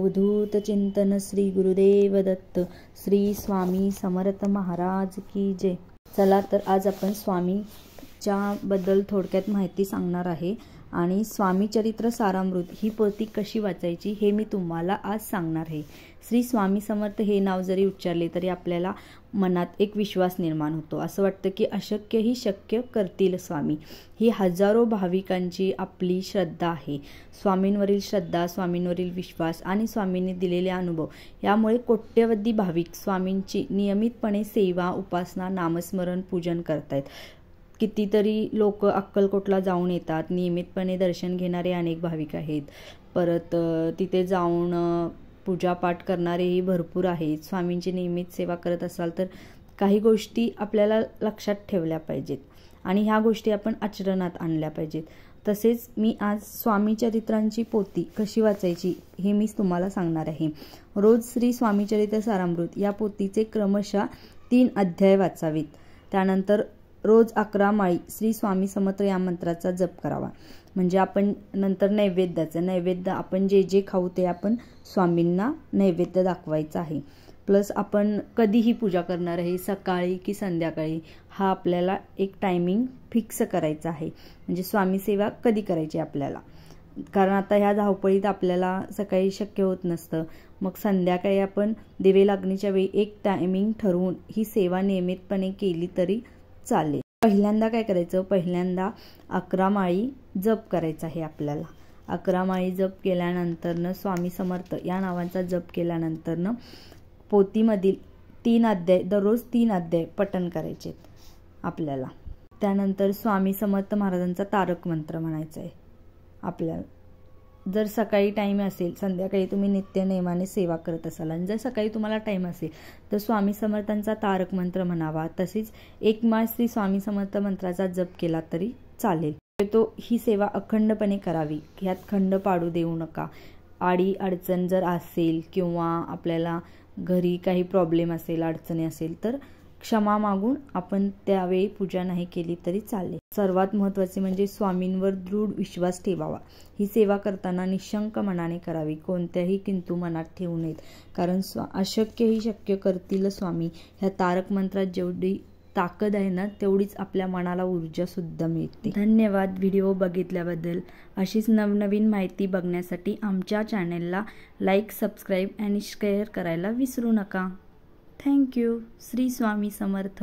अवधूत चिंतन श्री गुरुदेव दत्त श्री स्वामी समर्थ महाराज की जय। चला तर आज आपण स्वामीच्या बद्दल थोडक्यात माहिती सांगणार आहे आणि स्वामी चरित्र सारामृत ही पोथी कशी वाचायची हे मी तुम्हाला आज सांगणार आहे। श्री स्वामी समर्थ हे नाव जरी उच्चारले तरी आपल्याला मनात एक विश्वास निर्माण होतो, असं वाटतं की अशक्य ही शक्य करतील स्वामी। ही हजारो भाविकांची आपली श्रद्धा आहे। स्वामींवरील श्रद्धा, स्वामींवरील विश्वास आणि स्वामींनी दिलेले अनुभव यामुळे कोट्यवधी भाविक स्वामींची नियमितपणे सेवा, उपासना, नामस्मरण, पूजन करतायत। कितीतरी लोक अक्कलकोटला जाऊन येतात, नियमितपणे दर्शन घेणारे अनेक भाविक आहेत। परत तिथे जाऊन पूजापाठ करणारेही भरपूर आहेत। स्वामींची नियमित सेवा करत असाल तर काही गोष्टी आपल्याला लक्षात ठेवल्या पाहिजेत आणि ह्या गोष्टी आपण आचरणात आणल्या पाहिजेत। तसेच मी आज स्वामी चरित्रांची पोथी कशी वाचायची हे मी तुम्हाला सांगणार आहे। रोज श्री स्वामी चरित्र सारामृत या पोथीचे क्रमशः 3 अध्याय वाचावेत। त्यानंतर रोज 11 माळी श्री स्वामी समर्थ या मंत्राचा जप करावा। म्हणजे आपण नंतर नैवेद्य आपण जे खाऊ ते आपण स्वामींना नैवेद्य दाखवायचा आहे। प्लस आपण कधीही पूजा करणार आहे, सकाळी की संध्याकाळी, हा आपल्याला एक टायमिंग फिक्स करायचा आहे। म्हणजे स्वामी सेवा कधी करायची आपल्याला, कारण आता ह्या धावपळीत आपल्याला सकाळी शक्य होत नसतं। मग संध्याकाळी आपण दिवे लागणीच्या वेळी एक टायमिंग ठरवून ही सेवा नियमितपणे केली तरी चालेल। पहिल्यांदा काय करायचं, पहिल्यांदा 11 माळी जप करायचा आहे आपल्याला। 11 माळी जप केल्यानंतर स्वामी समर्थ या नावाचा जप केल्यानंतर पोथीमधील 3 अध्याय, दररोज 3 अध्याय पठण करायचे आपल्याला। त्यानंतर स्वामी समर्थ महाराजांचा तारक मंत्र म्हणायचा आहे आपल्याला। जर सकाळी टाइम असेल, संध्याकाळी तुम्ही नित्य नेमाने सेवा करत असाल आणि जर सकाळी तुम्हाला टाइम असेल तर स्वामी समर्थांचा तारक मंत्र म्हणावा। तसेच 1 माळ श्री स्वामी समर्थ मंत्राचा जप केला तरी चालेल। ही सेवा अखंडपणे करावी, ह्यात खंड पाडू देऊ नका। आडी अडचण जर असेल किंवा आपल्याला घरी काही प्रॉब्लेम असेल, अडचणी असेल तर क्षमा मागून आपण त्यावेळी पूजा नाही केली तरी चालेल। सर्वात महत्त्वाचे म्हणजे स्वामींवर दृढ विश्वास ठेवावा। ही सेवा करताना निशंक मनाने करावी, कोणत्याही किंतु मनात ठेवू नयेत, कारण अशक्य ही शक्य करतील स्वामी ह्या तारक मंत्रात जेवढी ताकद आहे ना तेवढीच आपल्या मनाला ऊर्जा सुद्धा मिळते। धन्यवाद व्हिडिओ बघितल्याबद्दल। अशीच नवनवीन माहिती बघण्यासाठी आमच्या चॅनेलला लाईक, सबस्क्राईब आणि शेअर करायला विसरू नका। थँक्यू। श्री स्वामी समर्थ।